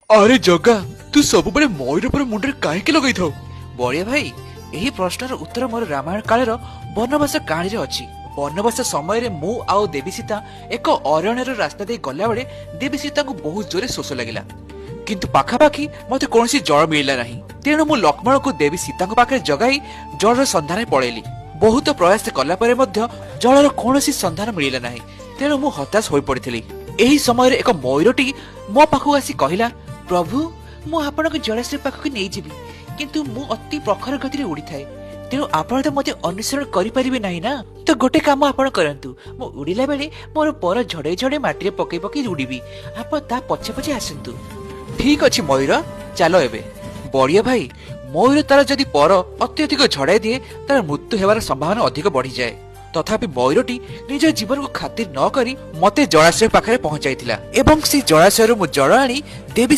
अरे जगा तू सब बड़े मयूर पर मुंडे काहे लगे था। बड़िया भाई यही प्रश्नर उत्तर मोर रामायण कालर वनवास कहानी रे अछि। वनवास समय रे मु आउ देवी सीता एक अरण्यर रास्ता दे गला बेले देवी सीता को बहुत जोरे शोष लगिला, किंतु पाखापाखि मते कोनसी जल मिलला नहीं। तेणु मु लक्ष्मण को देवी सीता को पाखे जगाई जलर संधान पड़ेली। बहुत प्रयास कला परे मध्य जलर कोनसी संधान मिलला नहीं। तेणु मु हताश होई पड़िथिली। एही समय रे एक मयूरटी मो पाखु आसी कहिला, प्रभु मु आपनक जलाशय पाखक नै जिबी, किंतु मु अति प्रखर गति रे उड़ी थाए। तेणु आपण तो मते अनुसरण करि परिबे नाही ना। तो गोटे काम आपण करंतु, मु उड़िला बेले मोर पर झड़े झड़े माटी रे पकई पकई उड़ीबी। आपण ता पछे पछे आसंतु। ठीक अछि मयूर, चलो एबे। बड़िया भाई मयूर तार जदि पर अत्यधिक झड़ाई दिए तार मृत्यु हेबार संभावना अधिक बढ़ी जाए। तथापि मयूरटी निज जीवन को खातिर न करी मते जलाशय पाखरे पहुंचाइथिला एवं से जलाशय मु जल आनी देवी